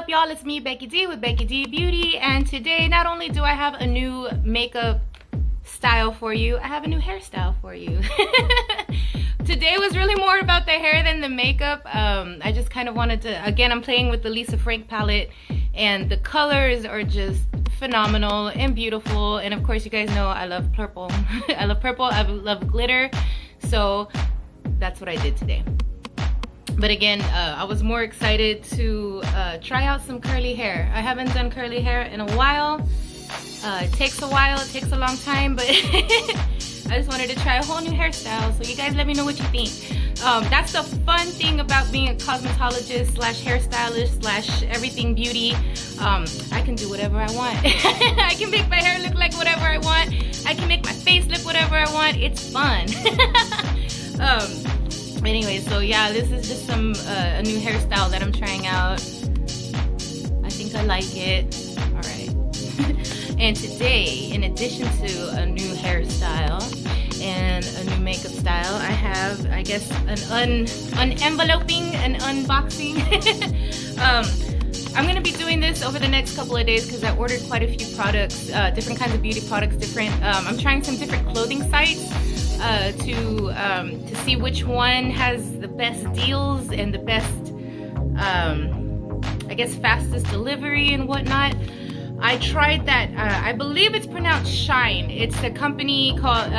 up, y'all? It's me, Becky D with Becky D Beauty, and today not only do I have a new makeup style for you, I have a new hairstyle for you. Today was really more about the hair than the makeup. I just kind of wanted to, again, I'm playing with the Lisa Frank palette, and the colors are just phenomenal and beautiful. And of course, you guys know I love purple. I love purple, I love glitter, so that's what I did today. But again, I was more excited to try out some curly hair. I haven't done curly hair in a while. It takes a while, it takes a long time, but I just wanted to try a whole new hairstyle. So you guys let me know what you think. That's the fun thing about being a cosmetologist slash hairstylist slash everything beauty. I can do whatever I want. I can make my hair look like whatever I want. I can make my face look whatever I want. It's fun. Anyway, so yeah, this is just a new hairstyle that I'm trying out. I think I like it. All right. And today, in addition to a new hairstyle and a new makeup style, I have, I guess, an unenveloping and unboxing. I'm gonna be doing this over the next couple of days because I ordered quite a few products, different kinds of beauty products, I'm trying some different clothing sites to see which one has the best deals and the best, I guess, fastest delivery and whatnot. I tried that, I believe it's pronounced Shine. It's a company called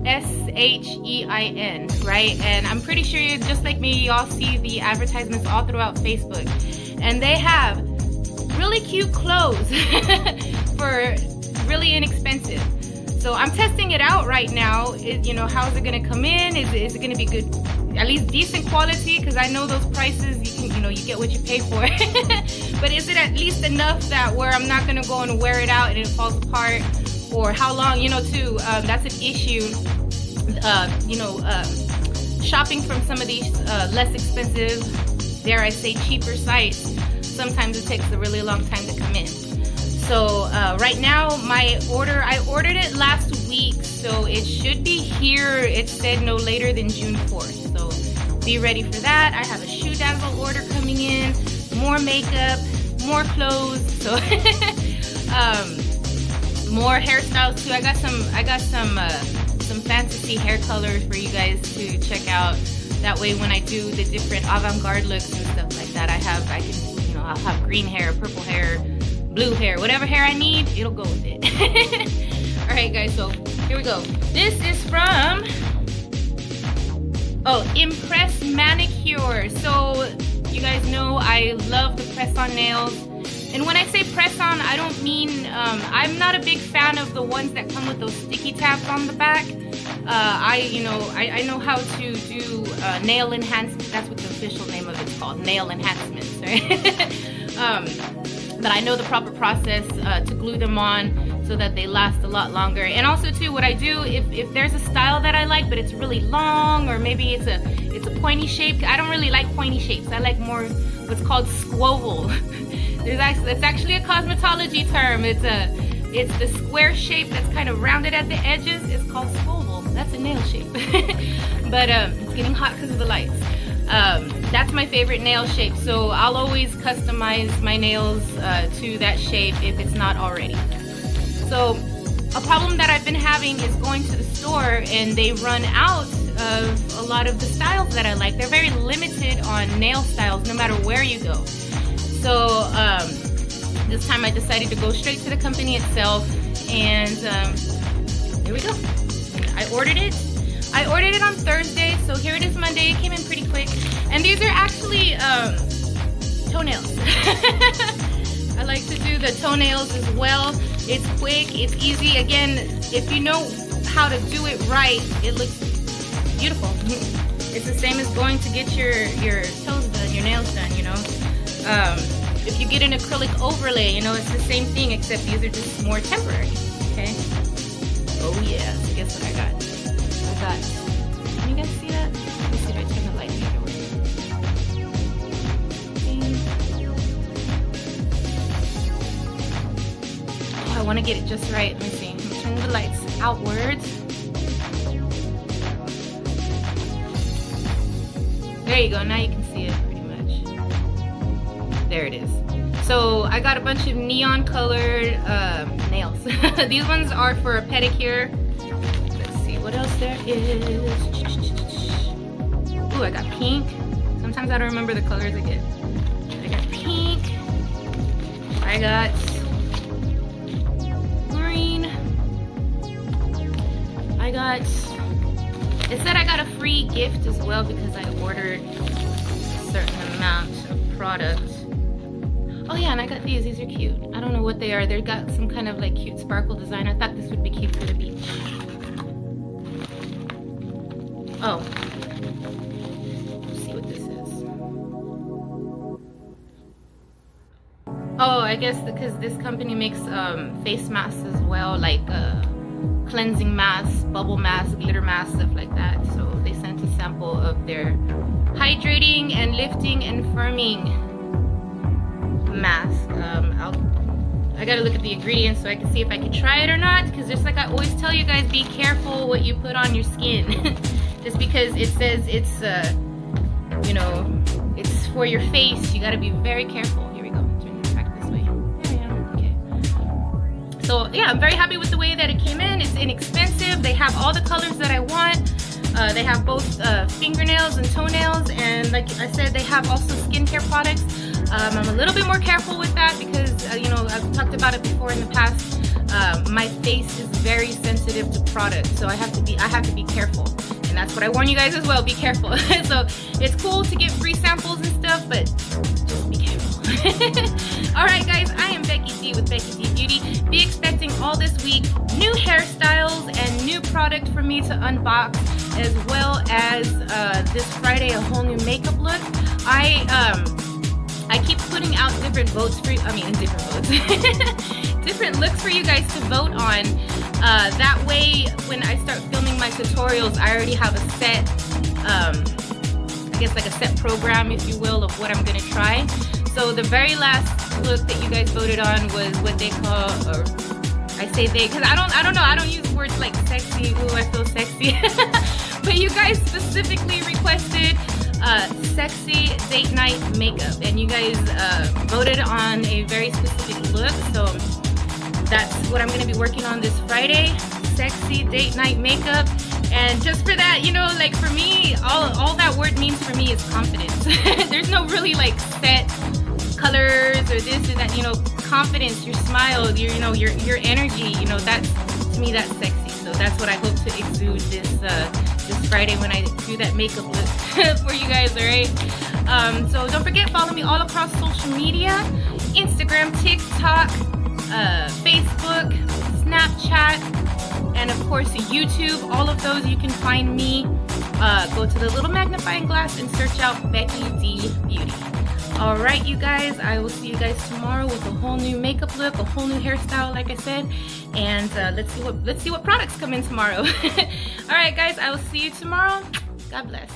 S-H-E-I-N, right? And I'm pretty sure you're just like me, y'all see the advertisements all throughout Facebook. And they have really cute clothes for really inexpensive. So I'm testing it out right now. You know, how is it gonna come in? Is it gonna be good, at least decent quality? Because I know those prices, you get what you pay for. But is it at least enough that where I'm not gonna go and wear it out and it falls apart? Or how long, too, that's an issue. Shopping from some of these less expensive, dare I say, cheaper sites, sometimes it takes a really long time to come in. So right now, I ordered it last week, so it should be here. It said no later than June 4th. So be ready for that. I have a shoe dazzle order coming in, more makeup, more clothes, so more hairstyles too. I got some fantasy hair colors for you guys to check out. That way, when I do the different avant-garde looks and stuff like that, I'll have green hair, purple hair, blue hair, whatever hair I need, it'll go with it. All right, guys, so here we go. This is from Impress Manicure. So you guys know I love the press-on nails. And when I say press-on, I don't mean, I'm not a big fan of the ones that come with those sticky tabs on the back. I know how to do nail enhancement. That's what the official name of it's called, nail enhancements, right? But I know the proper process to glue them on so that they last a lot longer. And also too, what I do, if there's a style that I like but it's really long, or maybe it's a pointy shape, I don't really like pointy shapes. I like more what's called squoval. It's actually a cosmetology term. It's the square shape that's kind of rounded at the edges. It's called squoval. That's a nail shape. But it's getting hot because of the lights. That's my favorite nail shape, so I'll always customize my nails to that shape if it's not already. So a problem that I've been having is going to the store and they run out of a lot of the styles that I like. They're very limited on nail styles no matter where you go. So this time I decided to go straight to the company itself, and here we go. I ordered it on Thursday, so here it is Monday. It came in pretty quick. And these are actually toenails. I like to do the toenails as well. It's quick, it's easy. Again, if you know how to do it right, it looks beautiful. It's the same as going to get your toes done, your nails done, If you get an acrylic overlay, it's the same thing, except these are just more temporary, okay? Oh yeah, so guess what I got? Can you guys see that? Let me see if I turn the light the other way. Oh, I want to get it just right. Let me see. I'm gonna turn the lights outwards. There you go. Now you can see it pretty much. There it is. So I got a bunch of neon colored nails. These ones are for a pedicure. Let's see what else there is. Ooh, I got pink. Sometimes I don't remember the colors I get. I got pink. I got green. I got, it said I got a free gift as well because I ordered a certain amount of product. Oh yeah, and I got these. These are cute. I don't know what they are. They've got some kind of like cute sparkle design. I thought this would be cute for the beach. Oh. Let's see what this is. Oh, I guess because this company makes face masks as well, like cleansing masks, bubble masks, glitter masks, stuff like that. So they sent a sample of their hydrating and lifting and firming mask. I gotta look at the ingredients so I can see if I can try it or not, because just like I always tell you guys, be careful what you put on your skin. Just because it says it's you know, it's for your face, you gotta be very careful. Here we go. Turn it back this way. There we go. Okay. So yeah, I'm very happy with the way that it came in. It's inexpensive. They have all the colors that I want. They have both fingernails and toenails, and like I said, they have also skincare products. I'm a little bit more careful with that because, you know, I've talked about it before in the past. My face is very sensitive to products, so I have to be careful. And that's what I warn you guys as well, be careful. So it's cool to get free samples and stuff, but just be careful. Alright guys, I am Becky D with Becky D Beauty. Be expecting all this week new hairstyles and new product for me to unbox, as well as this Friday a whole new makeup look. I keep putting out different votes for you, different votes. Different looks for you guys to vote on. That way, when I start filming my tutorials, I already have a set, I guess like a set program, if you will, of what I'm gonna try. So the very last look that you guys voted on was what they call, or I say they, because I don't know, I don't use words like sexy, ooh, I feel sexy. But you guys specifically requested sexy date night makeup, and you guys voted on a very specific look, so that's what I'm going to be working on this Friday, sexy date night makeup. And just for that, you know, like for me, all that word means for me is confidence. There's no really like set colors or this or that, you know, confidence, your smile, your, you know, your energy, you know, that's, to me, that's sexy. So that's what I hope to exude this Friday when I do that makeup look for you guys, alright? So don't forget, follow me all across social media, Instagram, TikTok, Facebook, Snapchat, and of course YouTube. All of those you can find me. Go to the little magnifying glass and search out Becky D Beauty. Alright you guys, I will see you guys tomorrow with a whole new makeup look, a whole new hairstyle like I said, and let's see what products come in tomorrow. Alright guys, I will see you tomorrow. God bless.